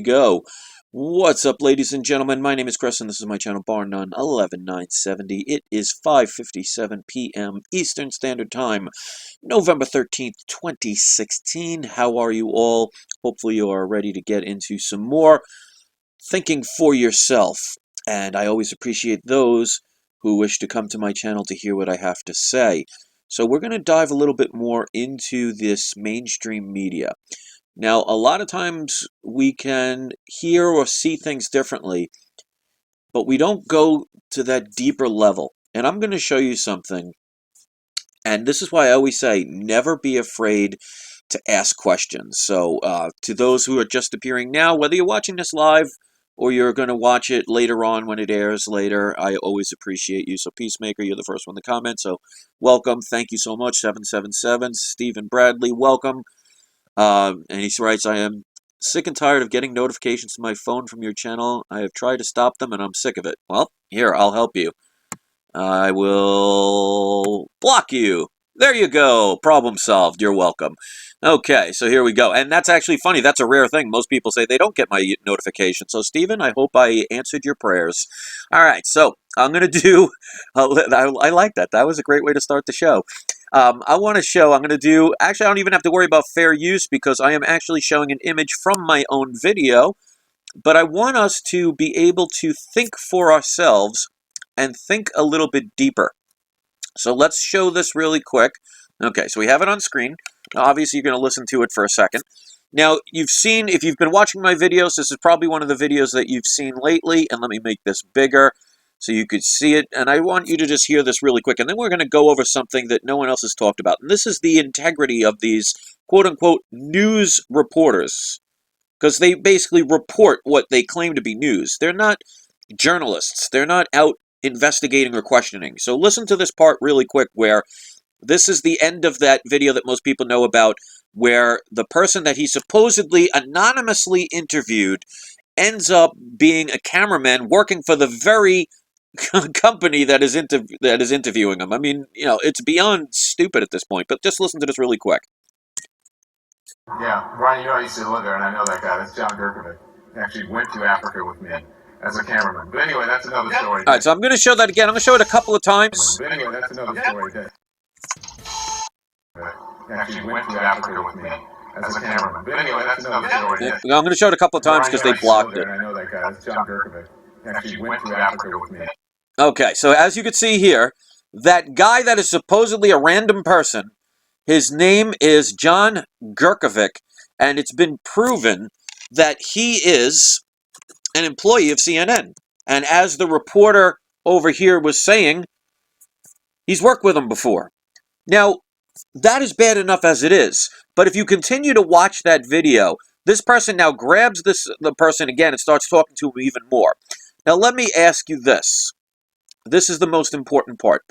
Go. What's up, ladies and gentlemen? My name is Chris, and this is my channel, Bar None 11970. It is 5:57 p.m. Eastern Standard Time, November 13th, 2016. How are you all? Hopefully you are ready to get into some more thinking for yourself. And I always appreciate those who wish to come to my channel to hear what I have to say. So we're going to dive a little bit more into this mainstream media. Now, a lot of times we can hear or see things differently, but we don't go to that deeper level. And I'm going to show you something. And this is why I always say, never be afraid to ask questions. So to those who are just appearing now, whether you're watching this live or you're going to watch it later on when it airs later, I always appreciate you. So Peacemaker, you're the first one to comment. So welcome. Thank you so much. 777. Stephen Bradley, welcome. And he writes, I am sick and tired of getting notifications to my phone from your channel. I have tried to stop them, and I'm sick of it. Well, here, I'll help you. I will block you. There you go. Problem solved. You're welcome. Okay, so here we go. And that's actually funny. That's a rare thing. Most people say they don't get my notification. So, Stephen, I hope I answered your prayers. All right, so I'm going to do... I like that. That was a great way to start the show. I'm going to do, actually I don't even have to worry about fair use because I am actually showing an image from my own video, but I want us to be able to think for ourselves and think a little bit deeper. So let's show this really quick. Okay, so we have it on screen. Now, obviously you're going to listen to it for a second. Now, you've seen, if you've been watching my videos, this is probably one of the videos that you've seen lately, and let me make this bigger so you could see it, and I want you to just hear this really quick, and then we're going to go over something that no one else has talked about, and this is the integrity of these quote-unquote news reporters, because they basically report what they claim to be news. They're not journalists. They're not out investigating or questioning. So listen to this part really quick where this is the end of that video that most people know about, where the person that he supposedly anonymously interviewed ends up being a cameraman working for the very company that is interviewing him. I mean, you know, it's beyond stupid at this point, but just listen to this really quick. Yeah, Brian, you know I used to live there, and I know that guy. That's John Gerkovic. He actually went to Africa with me as a cameraman. But anyway, that's another story. All right, so I'm going to show that again. I'm going to show it a couple of times. But anyway, that's another story. He actually went to Africa with me as a cameraman. But anyway, that's another story. Yeah, I'm going to show it a couple of times because they blocked it. I know that guy. That's John Gerkovic. He actually went to Africa with me. Okay, so as you can see here, that guy that is supposedly a random person, his name is John Gerkovic, and it's been proven that he is an employee of CNN. And as the reporter over here was saying, he's worked with him before. Now, that is bad enough as it is, but if you continue to watch that video, this person now grabs the person again and starts talking to him even more. Now, let me ask you this. This is the most important part.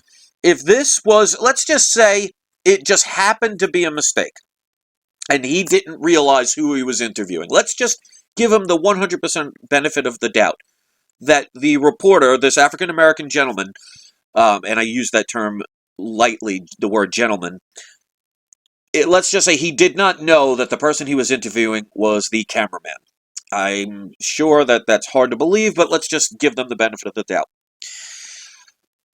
If this was, let's just say, it just happened to be a mistake, and he didn't realize who he was interviewing. Let's just give him the 100% benefit of the doubt that the reporter, this African-American gentleman, and I use that term lightly, the word gentleman, let's just say he did not know that the person he was interviewing was the cameraman. I'm sure that that's hard to believe, but let's just give them the benefit of the doubt.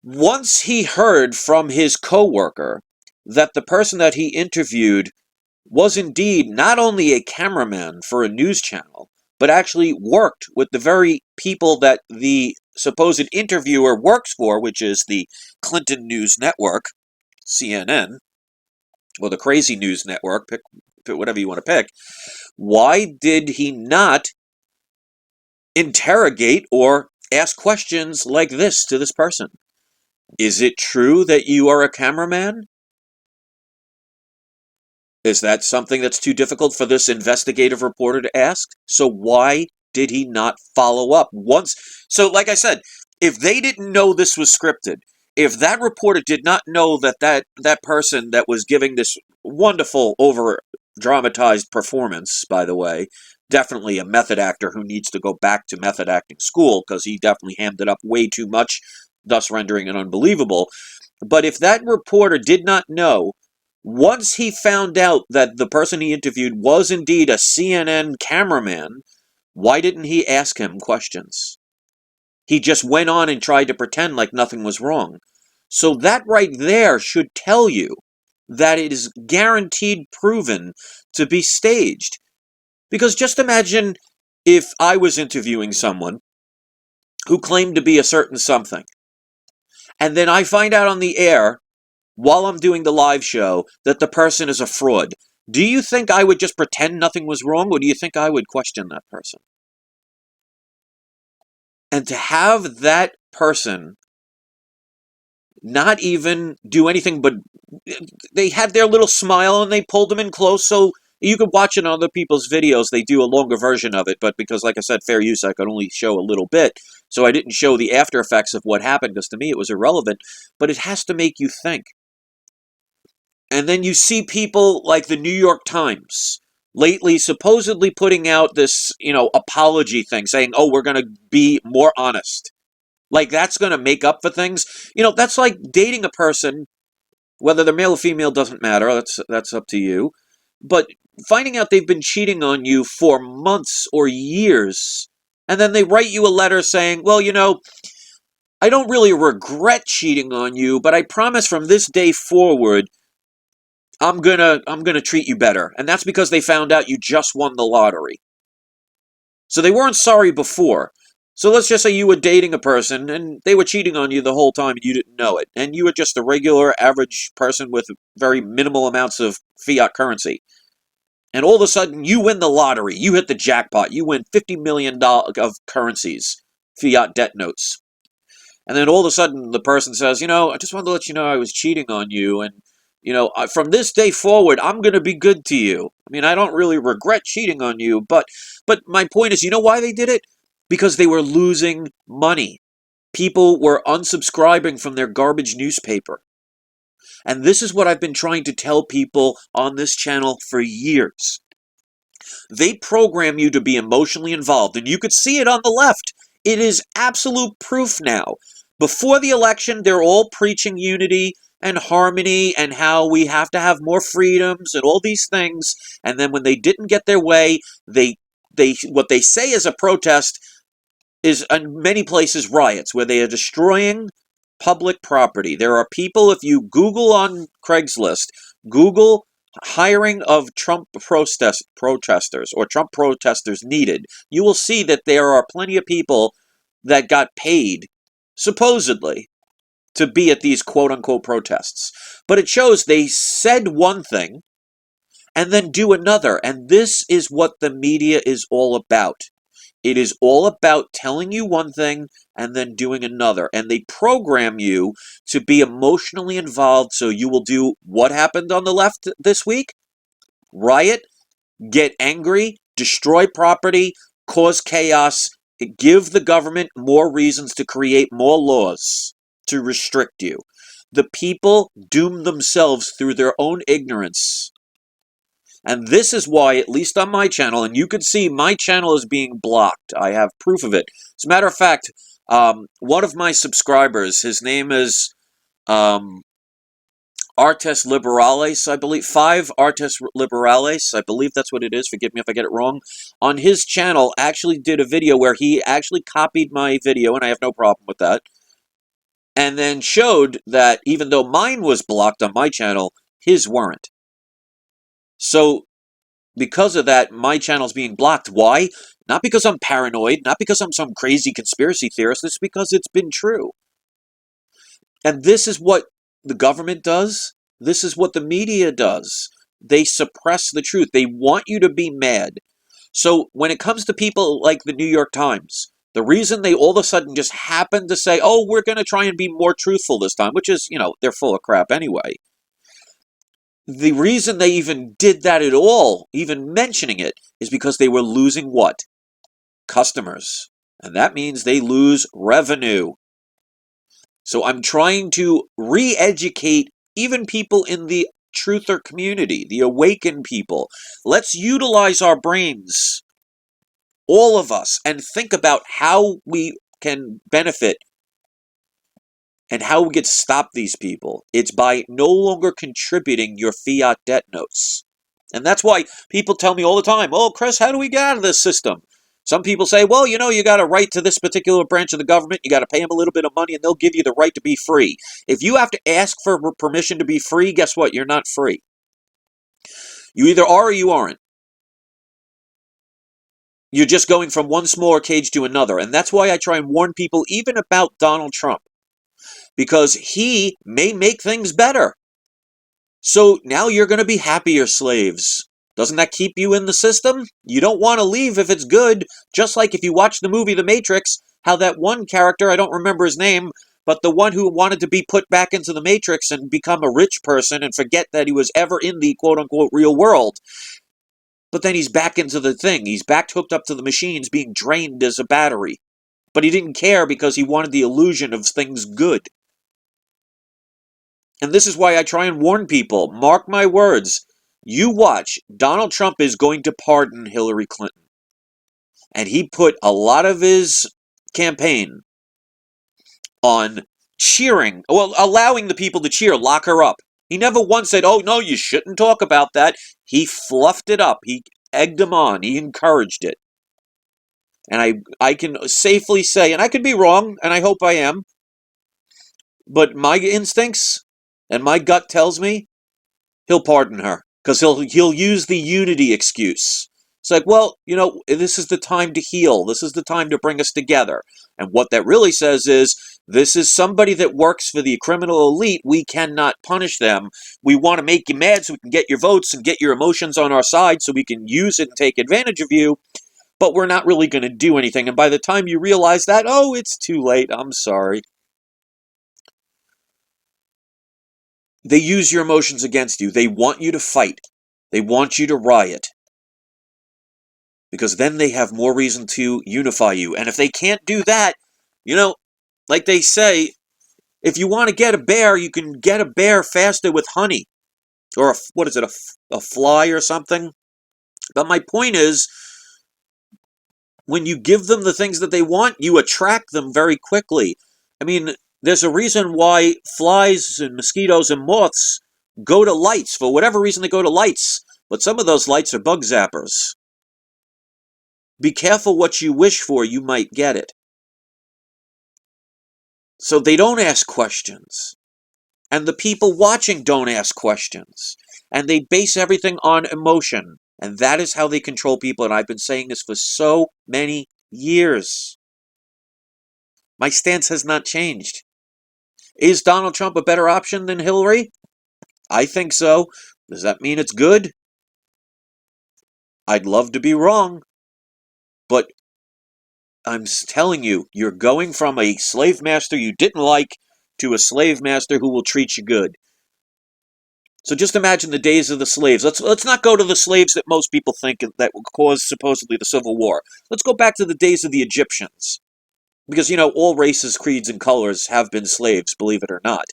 Once he heard from his coworker that the person that he interviewed was indeed not only a cameraman for a news channel, but actually worked with the very people that the supposed interviewer works for, which is the Clinton News Network, CNN, or the Crazy News Network, pick whatever you want to pick, why did he not interrogate or ask questions like this to this person? Is it true that you are a cameraman? Is that something that's too difficult for this investigative reporter to ask? So why did he not follow up once? So like I said, if they didn't know this was scripted, if that reporter did not know that that person that was giving this wonderful over-dramatized performance, by the way, definitely a method actor who needs to go back to method acting school because he definitely hammed it up way too much, thus rendering it unbelievable. But if that reporter did not know, once he found out that the person he interviewed was indeed a CNN cameraman, Why didn't he ask him questions? He just went on and tried to pretend like nothing was wrong. So that right there should tell you that it is guaranteed proven to be staged. Because just imagine if I was interviewing someone who claimed to be a certain something, and then I find out on the air while I'm doing the live show that the person is a fraud. Do you think I would just pretend nothing was wrong, or do you think I would question that person? And to have that person not even do anything but they had their little smile and they pulled them in close, so you could watch it on other people's videos. They do a longer version of it, but because, like I said, fair use, I could only show a little bit, so I didn't show the after effects of what happened, because to me it was irrelevant, but it has to make you think. And then you see people like the New York Times lately supposedly putting out this, apology thing, saying, oh, we're going to be more honest. Like that's going to make up for things. That's like dating a person, whether they're male or female doesn't matter. That's up to you. But finding out they've been cheating on you for months or years, and then they write you a letter saying, well, I don't really regret cheating on you, but I promise from this day forward, I'm gonna treat you better. And that's because they found out you just won the lottery. So they weren't sorry before. So let's just say you were dating a person and they were cheating on you the whole time and you didn't know it. And you were just a regular average person with very minimal amounts of fiat currency. And all of a sudden you win the lottery. You hit the jackpot. You win $50 million of currencies, fiat debt notes. And then all of a sudden the person says, I just wanted to let you know I was cheating on you. And, from this day forward, I'm going to be good to you. I mean, I don't really regret cheating on you. But my point is, you know why they did it? Because they were losing money. People were unsubscribing from their garbage newspaper. And this is what I've been trying to tell people on this channel for years. They program you to be emotionally involved, and you could see it on the left. It is absolute proof now. Before the election, they're all preaching unity and harmony and how we have to have more freedoms and all these things. And then when they didn't get their way, they what they say is a protest is in many places riots where they are destroying public property. There are people, if you Google on Craigslist, Google hiring of Trump protesters or Trump protesters needed, you will see that there are plenty of people that got paid, supposedly, to be at these quote-unquote protests. But it shows they said one thing and then do another, and this is what the media is all about. It is all about telling you one thing and then doing another. And they program you to be emotionally involved, so you will do what happened on the left this week? Riot, get angry, destroy property, cause chaos, give the government more reasons to create more laws to restrict you. The people doom themselves through their own ignorance. And this is why, at least on my channel, and you can see my channel is being blocked. I have proof of it. As a matter of fact, one of my subscribers, his name is Artes Liberales, I believe. 5 Artes Liberales, I believe that's what it is. Forgive me if I get it wrong. On his channel, actually did a video where he actually copied my video, and I have no problem with that. And then showed that even though mine was blocked on my channel, his weren't. So, because of that, my channel's being blocked. Why? Not because I'm paranoid, not because I'm some crazy conspiracy theorist, it's because it's been true. And this is what the government does. This is what the media does. They suppress the truth. They want you to be mad. So when it comes to people like the New York Times, the reason they all of a sudden just happen to say, oh, we're going to try and be more truthful this time, which is, they're full of crap anyway. The reason they even did that at all, even mentioning it, is because they were losing what? Customers. And that means they lose revenue. So I'm trying to re-educate even people in the truther community, the awakened people. Let's utilize our brains, all of us, and think about how we can benefit and how we get to stop these people. It's by no longer contributing your fiat debt notes. And that's why people tell me all the time, oh, Chris, how do we get out of this system? Some people say, well, you know, you got a right to this particular branch of the government. You got to pay them a little bit of money and they'll give you the right to be free. If you have to ask for permission to be free, guess what? You're not free. You either are or you aren't. You're just going from one smaller cage to another. And that's why I try and warn people even about Donald Trump. Because he may make things better. So now you're going to be happier slaves. Doesn't that keep you in the system? You don't want to leave if it's good. Just like if you watch the movie The Matrix, how that one character, I don't remember his name, but the one who wanted to be put back into the Matrix and become a rich person and forget that he was ever in the quote-unquote real world. But then he's back into the thing. He's back hooked up to the machines being drained as a battery. But he didn't care because he wanted the illusion of things good. And this is why I try and warn people. Mark my words. You watch. Donald Trump is going to pardon Hillary Clinton. And he put a lot of his campaign on cheering. Well, allowing the people to cheer. Lock her up. He never once said, oh, no, you shouldn't talk about that. He fluffed it up. He egged them on. He encouraged it. And I can safely say, and I could be wrong, and I hope I am, but my instincts and my gut tells me he'll pardon her because he'll use the unity excuse. It's like, well, you know, this is the time to heal. This is the time to bring us together. And what that really says is, this is somebody that works for the criminal elite. We cannot punish them. We want to make you mad so we can get your votes and get your emotions on our side so we can use it and take advantage of you. But we're not really going to do anything. And by the time you realize that, oh, it's too late. I'm sorry. They use your emotions against you. They want you to fight. They want you to riot. Because then they have more reason to unify you. And if they can't do that, you know, like they say, if you want to get a bear, you can get a bear faster with honey. Or, a fly or something? But my point is, when you give them the things that they want, you attract them very quickly. I mean, there's a reason why flies and mosquitoes and moths go to lights. For whatever reason, they go to lights. But some of those lights are bug zappers. Be careful what you wish for, you might get it. So they don't ask questions. And the people watching don't ask questions. And they base everything on emotion. And that is how they control people. And I've been saying this for so many years. My stance has not changed. Is Donald Trump a better option than Hillary? I think so. Does that mean it's good? I'd love to be wrong. But I'm telling you, you're going from a slave master you didn't like to a slave master who will treat you good. So just imagine the days of the slaves. Let's not go to the slaves that most people think that caused supposedly the Civil War. Let's go back to the days of the Egyptians. Because, you know, all races, creeds, and colors have been slaves, believe it or not.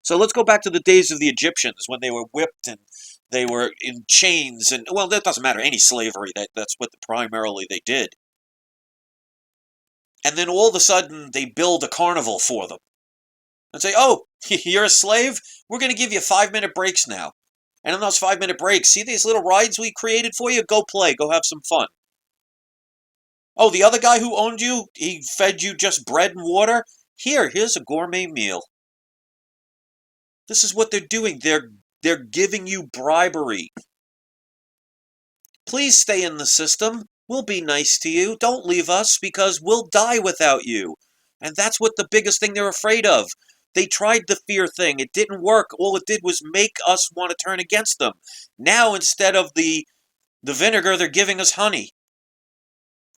So let's go back to the days of the Egyptians when they were whipped and they were in chains. And, well, that doesn't matter. Any slavery, that's what primarily they did. And then all of a sudden, they build a carnival for them. And say, oh, you're a slave? We're going to give you 5-minute breaks now. And in those 5-minute breaks, see these little rides we created for you? Go play. Go have some fun. Oh, the other guy who owned you, he fed you just bread and water? Here's a gourmet meal. This is what they're doing. They're giving you bribery. Please stay in the system. We'll be nice to you. Don't leave us because we'll die without you. And that's what the biggest thing they're afraid of. They tried the fear thing. It didn't work. All it did was make us want to turn against them. Now, instead of the vinegar, they're giving us honey.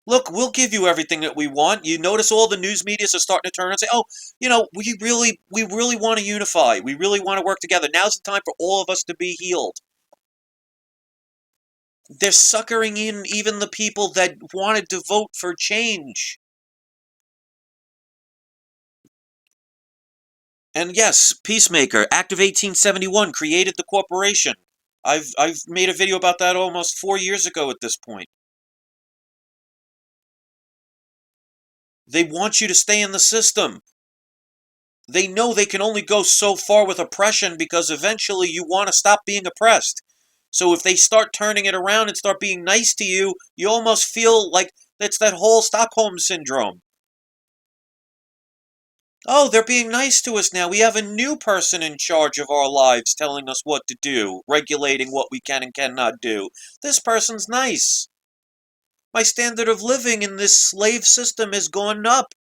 Look, we'll give you everything that we want. You notice all the news medias are starting to turn and say, oh, you know, we really want to unify. We really want to work together. Now's the time for all of us to be healed. They're suckering in even the people that wanted to vote for change. And yes, Peacemaker, Act of 1871 created the corporation. I've made a video about that almost 4 years ago at this point. They want you to stay in the system. They know they can only go so far with oppression because eventually you want to stop being oppressed. So if they start turning it around and start being nice to you, you almost feel like It's that whole Stockholm syndrome. Oh, they're being nice to us now. We have a new person in charge of our lives telling us what to do, regulating what we can and cannot do. This person's nice. My standard of living in this slave system has gone up.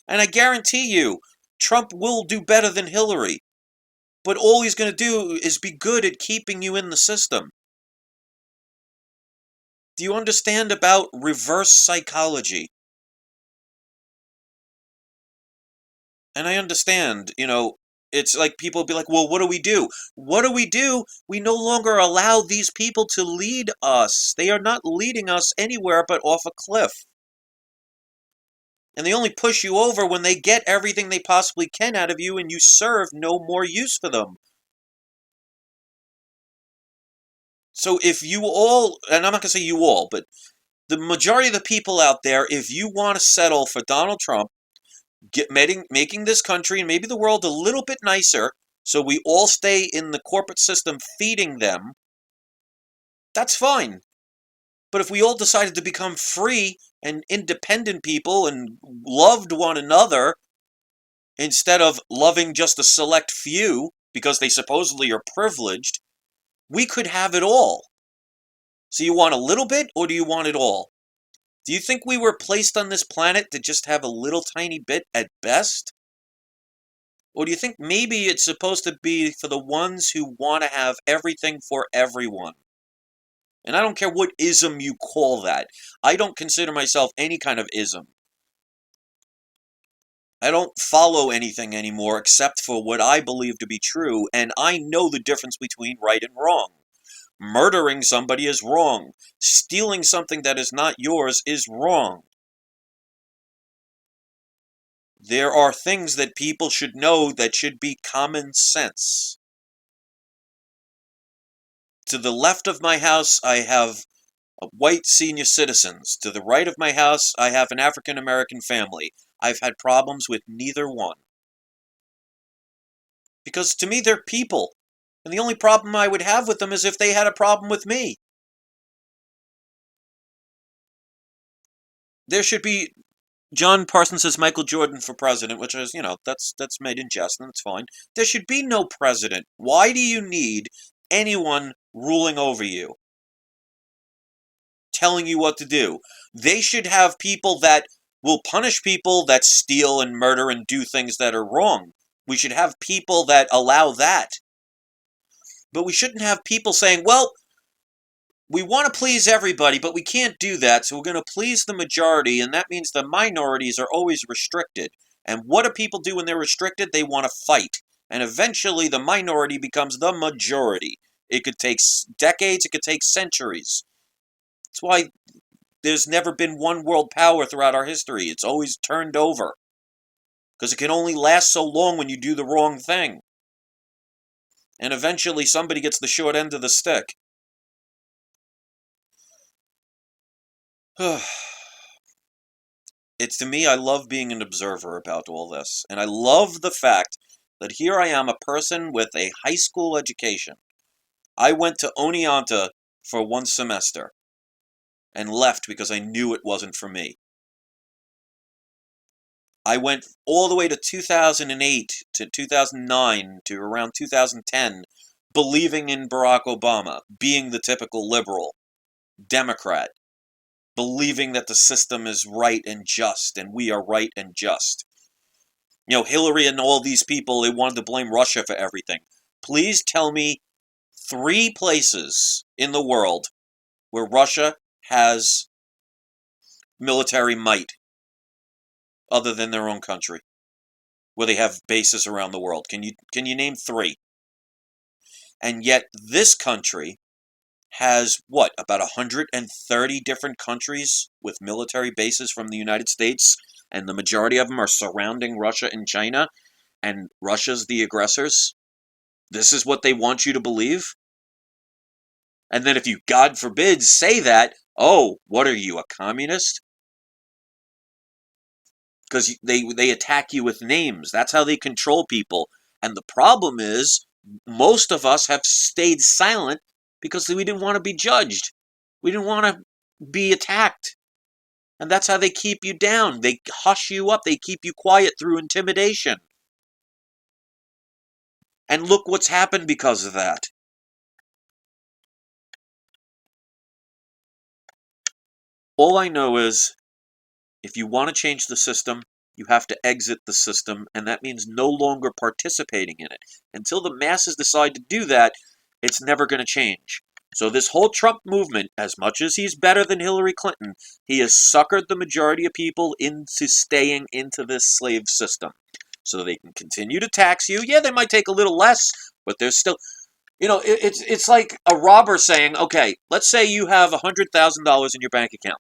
And I guarantee you, Trump will do better than Hillary. But all he's going to do is be good at keeping you in the system. Do you understand about reverse psychology? And I understand, it's like people be like, well, what do we do? What do we do? We no longer allow these people to lead us. They are not leading us anywhere but off a cliff. And they only push you over when they get everything they possibly can out of you and you serve no more use for them. So if you all, and I'm not going to say you all, but the majority of the people out there, if you want to settle for Donald Trump, making this country and maybe the world a little bit nicer so we all stay in the corporate system feeding them, that's fine. But if we all decided to become free and independent people and loved one another instead of loving just a select few because they supposedly are privileged, we could have it all. So you want a little bit or do you want it all? Do you think we were placed on this planet to just have a little tiny bit at best? Or do you think maybe it's supposed to be for the ones who want to have everything for everyone? And I don't care what ism you call that. I don't consider myself any kind of ism. I don't follow anything anymore except for what I believe to be true, and I know the difference between right and wrong. Murdering somebody is wrong. Stealing something that is not yours is wrong. There are things that people should know that should be common sense. To the left of my house, I have white senior citizens. To the right of my house, I have an African American family. I've had problems with neither one. Because to me, they're people. And the only problem I would have with them is if they had a problem with me. There should be, John Parsons says Michael Jordan for president, which is, that's made in jest, and that's fine. There should be no president. Why do you need anyone ruling over you? Telling you what to do. They should have people that will punish people that steal and murder and do things that are wrong. We should have people that allow that. But we shouldn't have people saying, well, we want to please everybody, but we can't do that, so we're going to please the majority, and that means the minorities are always restricted. And what do people do when they're restricted? They want to fight. And eventually the minority becomes the majority. It could take decades, it could take centuries. That's why there's never been one world power throughout our history. It's always turned over. Because it can only last so long when you do the wrong thing. And eventually somebody gets the short end of the stick. It's, to me, I love being an observer about all this. And I love the fact that here I am, a person with a high school education. I went to Oneonta for one semester and left because I knew it wasn't for me. I went all the way to 2008 to 2009 to around 2010 believing in Barack Obama, being the typical liberal, Democrat, believing that the system is right and just and we are right and just. Hillary and all these people, they wanted to blame Russia for everything. Please tell me 3 places in the world where Russia has military might other than their own country, where they have bases around the world. Can you name 3? And yet this country has, what, about 130 different countries with military bases from the United States, and the majority of them are surrounding Russia and China, and Russia's the aggressors? This is what they want you to believe? And then if you, God forbid, say that, oh, what are you, a communist? Because they attack you with names. That's how they control people. And the problem is, most of us have stayed silent because we didn't want to be judged. We didn't want to be attacked. And that's how they keep you down. They hush you up. They keep you quiet through intimidation. And look what's happened because of that. All I know is, if you want to change the system, you have to exit the system, and that means no longer participating in it. Until the masses decide to do that, it's never going to change. So this whole Trump movement, as much as he's better than Hillary Clinton, he has suckered the majority of people into staying into this slave system. So they can continue to tax you. Yeah, they might take a little less, but there's still... it's like a robber saying, okay, let's say you have $100,000 in your bank account,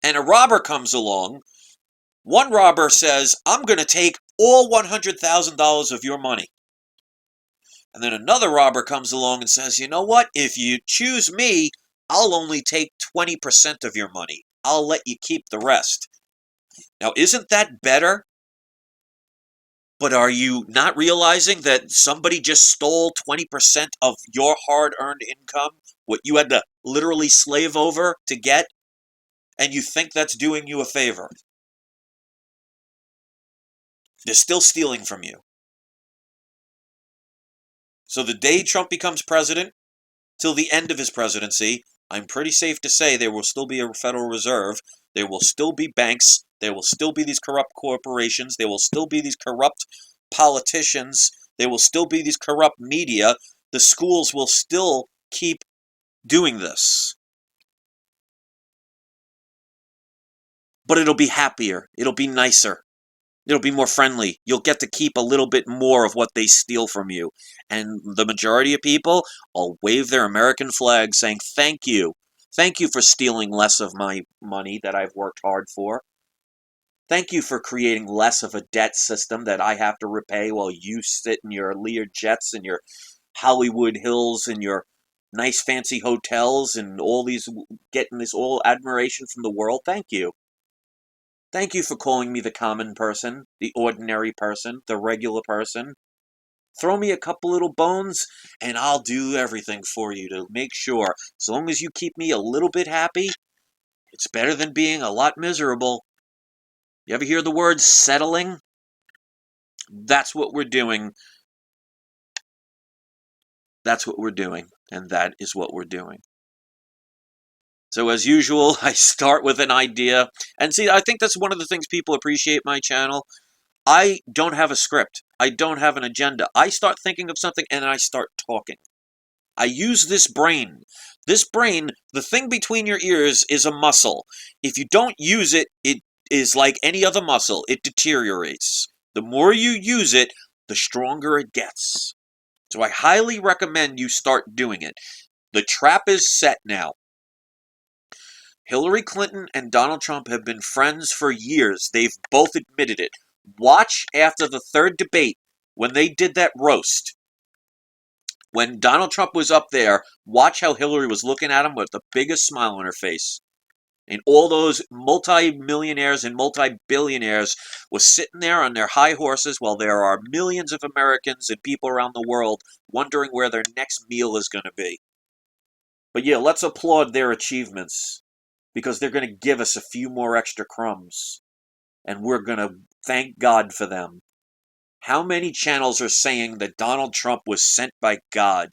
and a robber comes along. One robber says, I'm going to take all $100,000 of your money. And then another robber comes along and says, you know what? If you choose me, I'll only take 20% of your money. I'll let you keep the rest. Now, isn't that better? But are you not realizing that somebody just stole 20% of your hard-earned income, what you had to literally slave over to get, and you think that's doing you a favor? They're still stealing from you. So the day Trump becomes president, till the end of his presidency, I'm pretty safe to say there will still be a Federal Reserve, there will still be banks, there will still be these corrupt corporations, there will still be these corrupt politicians, there will still be these corrupt media. The schools will still keep doing this. But it'll be happier, it'll be nicer. It'll be more friendly. You'll get to keep a little bit more of what they steal from you. And the majority of people will wave their American flag saying, thank you. Thank you for stealing less of my money that I've worked hard for. Thank you for creating less of a debt system that I have to repay while you sit in your Lear jets and your Hollywood Hills and your nice fancy hotels and all these, getting this all admiration from the world. Thank you. Thank you for calling me the common person, the ordinary person, the regular person. Throw me a couple little bones, and I'll do everything for you to make sure. As long as you keep me a little bit happy, it's better than being a lot miserable. You ever hear the word settling? That's what we're doing. That's what we're doing, and that is what we're doing. So as usual, I start with an idea. And see, I think that's one of the things people appreciate my channel. I don't have a script. I don't have an agenda. I start thinking of something and I start talking. I use this brain. This brain, the thing between your ears, is a muscle. If you don't use it, it is like any other muscle. It deteriorates. The more you use it, the stronger it gets. So I highly recommend you start doing it. The trap is set now. Hillary Clinton and Donald Trump have been friends for years. They've both admitted it. Watch after the third debate, when they did that roast. When Donald Trump was up there, watch how Hillary was looking at him with the biggest smile on her face. And all those multi-millionaires and multi-billionaires were sitting there on their high horses while there are millions of Americans and people around the world wondering where their next meal is going to be. But yeah, let's applaud their achievements, because they're going to give us a few more extra crumbs. And we're going to thank God for them. How many channels are saying that Donald Trump was sent by God?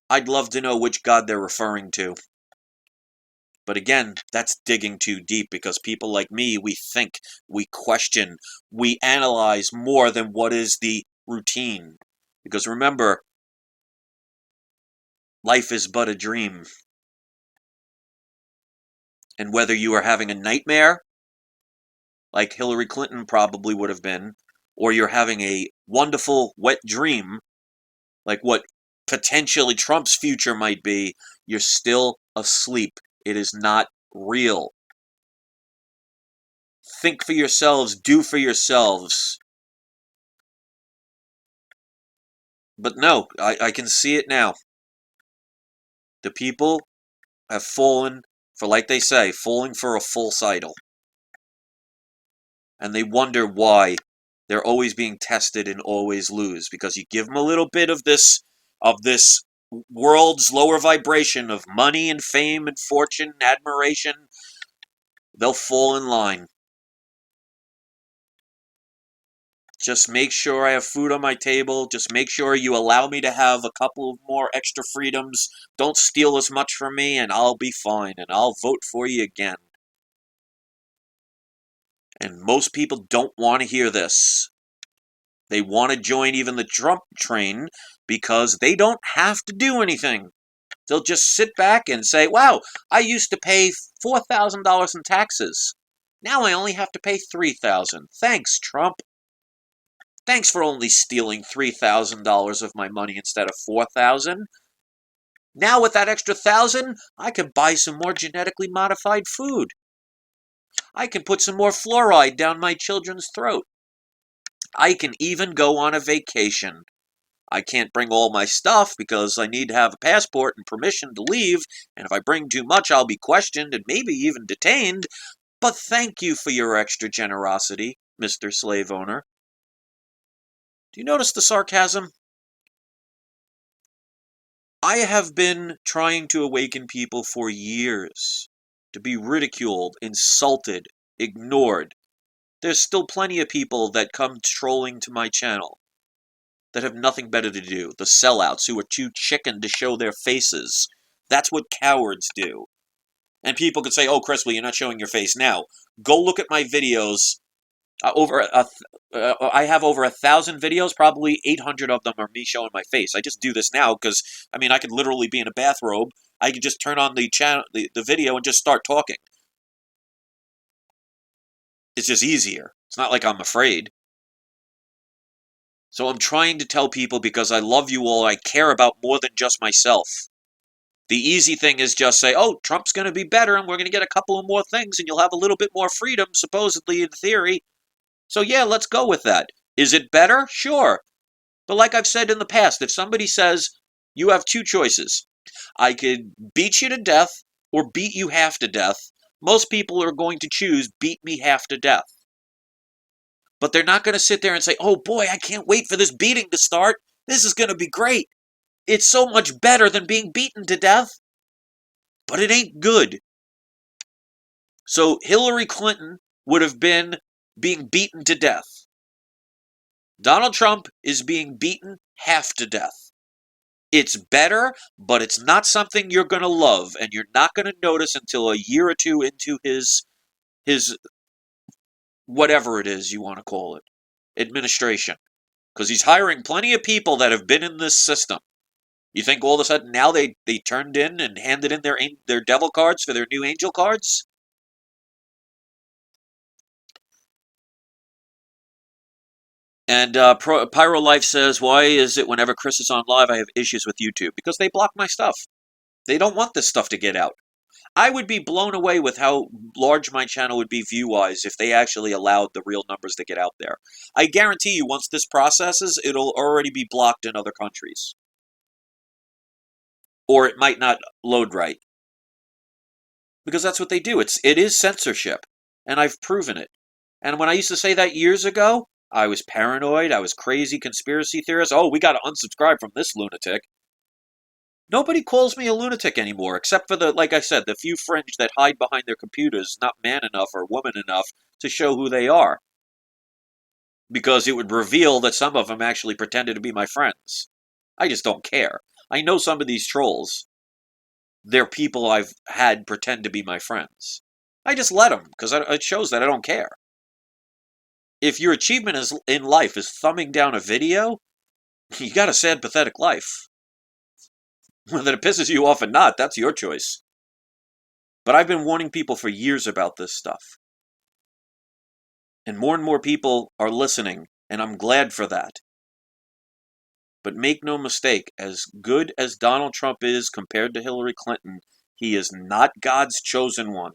I'd love to know which God they're referring to. But again, that's digging too deep, because people like me, we think, we question, we analyze more than what is the routine. Because remember, life is but a dream. And whether you are having a nightmare, like Hillary Clinton probably would have been, or you're having a wonderful wet dream, like what potentially Trump's future might be, you're still asleep. It is not real. Think for yourselves, do for yourselves. But no, I can see it now. The people have fallen for, like they say, falling for a false idol. And they wonder why they're always being tested and always lose, because you give them a little bit of this world's lower vibration of money and fame and fortune and admiration, they'll fall in line. Just make sure I have food on my table. Just make sure you allow me to have a couple of more extra freedoms. Don't steal as much from me, and I'll be fine, and I'll vote for you again. And most people don't want to hear this. They want to join even the Trump train because they don't have to do anything. They'll just sit back and say, wow, I used to pay $4,000 in taxes. Now I only have to pay $3,000. Thanks, Trump. Thanks for only stealing $3,000 of my money instead of $4,000. Now with that extra $1,000, I can buy some more genetically modified food. I can put some more fluoride down my children's throat. I can even go on a vacation. I can't bring all my stuff because I need to have a passport and permission to leave, and if I bring too much, I'll be questioned and maybe even detained. But thank you for your extra generosity, Mr. Slave Owner. Do you notice the sarcasm? I have been trying to awaken people for years to be ridiculed, insulted, ignored. There's still plenty of people that come trolling to my channel that have nothing better to do. The sellouts who are too chicken to show their faces. That's what cowards do. And people could say, oh, Chris, well, you're not showing your face now. Go look at my videos. I have over 1,000 videos. Probably 800 of them are me showing my face. I just do this now because, I mean, I could literally be in a bathrobe. I could just turn on the channel, the video, and just start talking. It's just easier. It's not like I'm afraid. So I'm trying to tell people because I love you all. I care about more than just myself. The easy thing is just say, oh, Trump's going to be better, and we're going to get a couple of more things, and you'll have a little bit more freedom, supposedly in theory. So yeah, let's go with that. Is it better? Sure. But like I've said in the past, if somebody says, you have two choices. I could beat you to death or beat you half to death. Most people are going to choose beat me half to death. But they're not going to sit there and say, oh boy, I can't wait for this beating to start. This is going to be great. It's so much better than being beaten to death. But it ain't good. So Hillary Clinton would have been being beaten to death. Donald Trump is being beaten half to death. It's better, but it's not something you're going to love, and you're not going to notice until a year or two into his whatever it is you want to call it, administration. Because he's hiring plenty of people that have been in this system. You think all of a sudden now they turned in and handed in their devil cards for their new angel cards? And Pyro Life says, why is it whenever Chris is on live I have issues with YouTube? Because they block my stuff. They don't want this stuff to get out. I would be blown away with how large my channel would be view-wise if they actually allowed the real numbers to get out there. I guarantee you once this processes, it'll already be blocked in other countries. Or it might not load right. Because that's what they do. It is censorship. And I've proven it. And when I used to say that years ago, I was paranoid, I was crazy conspiracy theorist. Oh, we got to unsubscribe from this lunatic. Nobody calls me a lunatic anymore, except for like I said, the few fringe that hide behind their computers, not man enough or woman enough to show who they are. Because it would reveal that some of them actually pretended to be my friends. I just don't care. I know some of these trolls. They're people I've had pretend to be my friends. I just let them, because it shows that I don't care. If your achievement in life is thumbing down a video, you got a sad, pathetic life. Whether it pisses you off or not, that's your choice. But I've been warning people for years about this stuff. And more people are listening, and I'm glad for that. But make no mistake, as good as Donald Trump is compared to Hillary Clinton, he is not God's chosen one.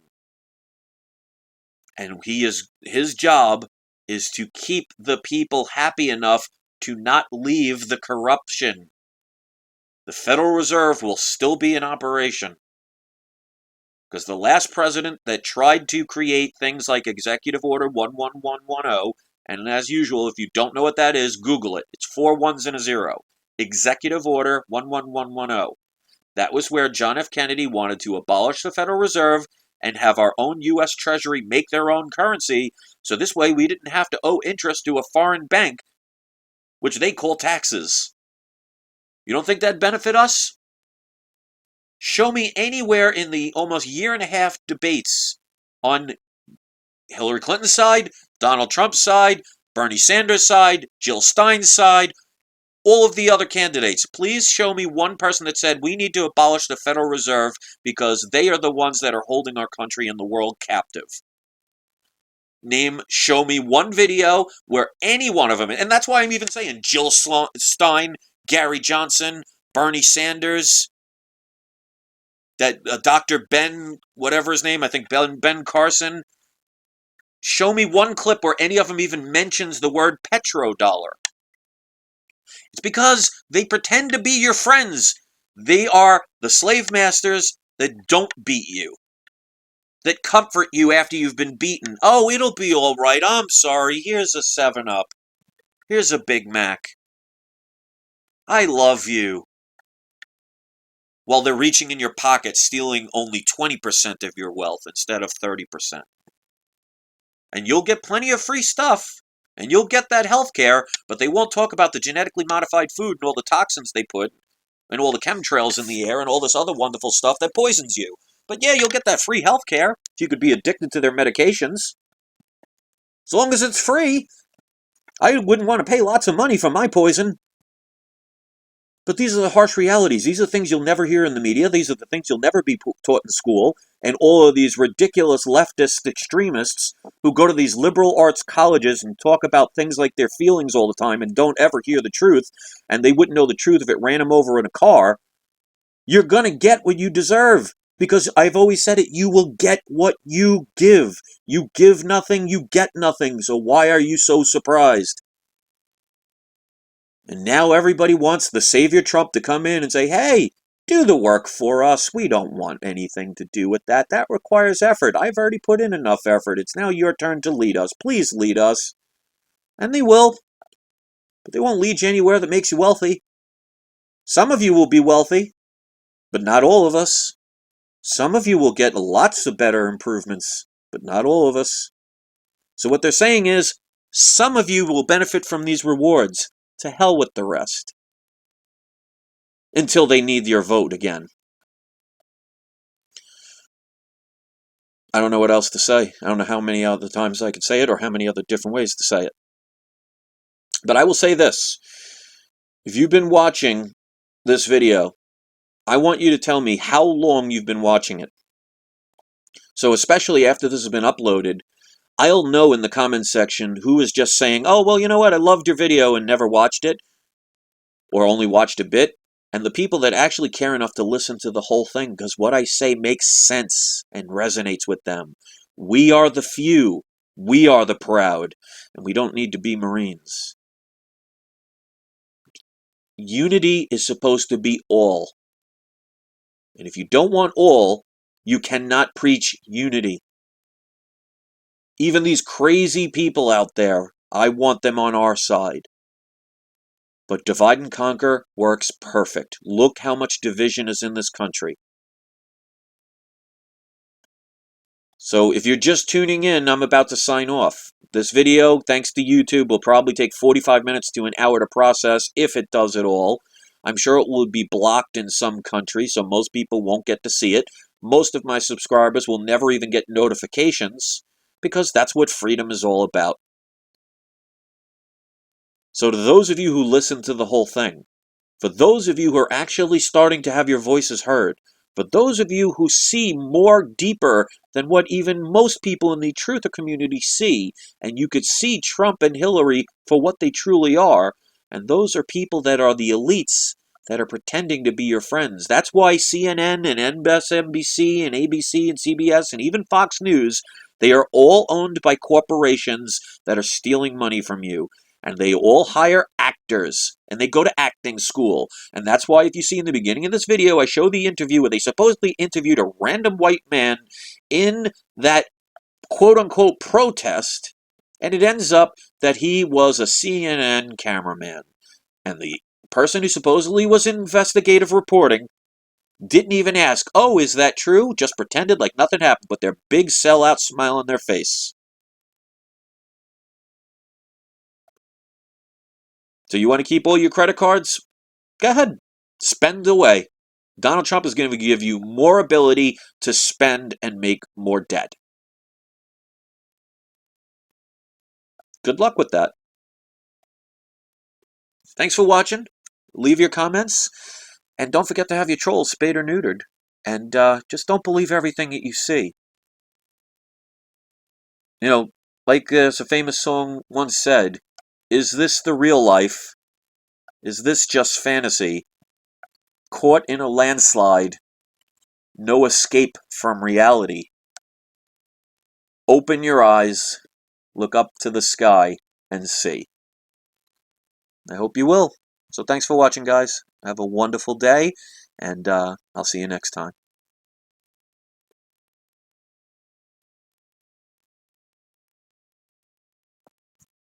And his job is to keep the people happy enough to not leave the corruption. The Federal Reserve will still be in operation. Because the last president that tried to create things like Executive Order 11110, and as usual, if you don't know what that is, Google it. It's 4 ones and a 0. Executive Order 11110. That was where John F. Kennedy wanted to abolish the Federal Reserve and have our own U.S. Treasury make their own currency, so this way we didn't have to owe interest to a foreign bank, which they call taxes. You don't think that'd benefit us? Show me anywhere in the almost year-and-a-half debates on Hillary Clinton's side, Donald Trump's side, Bernie Sanders' side, Jill Stein's side, all of the other candidates. Please show me one person that said we need to abolish the Federal Reserve because they are the ones that are holding our country and the world captive. Show me one video where any one of them, and that's why I'm even saying Jill Stein, Gary Johnson, Bernie Sanders, that Dr. Ben, whatever his name, I think Ben Carson. Show me one clip where any of them even mentions the word petrodollar. It's because they pretend to be your friends. They are the slave masters that don't beat you, that comfort you after you've been beaten. Oh, it'll be all right. I'm sorry. Here's a 7-Up. Here's a Big Mac. I love you. While they're reaching in your pocket, stealing only 20% of your wealth instead of 30%. And you'll get plenty of free stuff. And you'll get that health care, but they won't talk about the genetically modified food and all the toxins they put, and all the chemtrails in the air, and all this other wonderful stuff that poisons you. But yeah, you'll get that free health care if you could be addicted to their medications. As long as it's free. I wouldn't want to pay lots of money for my poison. But these are the harsh realities. These are things you'll never hear in the media. These are the things you'll never be taught in school. And all of these ridiculous leftist extremists who go to these liberal arts colleges and talk about things like their feelings all the time and don't ever hear the truth, and they wouldn't know the truth if it ran them over in a car, you're going to get what you deserve. Because I've always said it, you will get what you give. You give nothing, you get nothing. So why are you so surprised? And now everybody wants the Savior Trump to come in and say, hey, do the work for us. We don't want anything to do with that. That requires effort. I've already put in enough effort. It's now your turn to lead us. Please lead us. And they will. But they won't lead you anywhere that makes you wealthy. Some of you will be wealthy, but not all of us. Some of you will get lots of better improvements, but not all of us. So what they're saying is, some of you will benefit from these rewards. To hell with the rest. Until they need your vote again. I don't know what else to say. I don't know how many other times I could say it or how many other different ways to say it. But I will say this. If you've been watching this video, I want you to tell me how long you've been watching it. So especially after this has been uploaded, I'll know in the comments section who is just saying, oh, well, you know what, I loved your video and never watched it, or only watched a bit, and the people that actually care enough to listen to the whole thing, because what I say makes sense and resonates with them. We are the few. We are the proud, and we don't need to be Marines. Unity is supposed to be all. And if you don't want all, you cannot preach unity. Even these crazy people out there, I want them on our side. But divide and conquer works perfect. Look how much division is in this country. So if you're just tuning in, I'm about to sign off. This video, thanks to YouTube, will probably take 45 minutes to an hour to process, if it does at all. I'm sure it will be blocked in some countries, so most people won't get to see it. Most of my subscribers will never even get notifications, because that's what freedom is all about. So to those of you who listen to the whole thing, for those of you who are actually starting to have your voices heard, for those of you who see more deeper than what even most people in the truther community see, and you could see Trump and Hillary for what they truly are, and those are people that are the elites that are pretending to be your friends. That's why CNN and MSNBC and ABC and CBS and even Fox News, they are all owned by corporations that are stealing money from you. And they all hire actors, and they go to acting school. And that's why if you see in the beginning of this video, I show the interview where they supposedly interviewed a random white man in that quote-unquote protest, and it ends up that he was a CNN cameraman. And the person who supposedly was in investigative reporting Didn't even ask, oh, is that true? Just pretended like nothing happened, but their big sellout smile on their face. So you want to keep all your credit cards? Go ahead. Spend away. Donald Trump is going to give you more ability to spend and make more debt. Good luck with that. Thanks for watching. Leave your comments. And don't forget to have your trolls spayed or neutered. And just don't believe everything that you see. You know, like as a famous song once said, is this the real life? Is this just fantasy? Caught in a landslide, no escape from reality. Open your eyes, look up to the sky, and see. I hope you will. So thanks for watching, guys. Have a wonderful day, and I'll see you next time.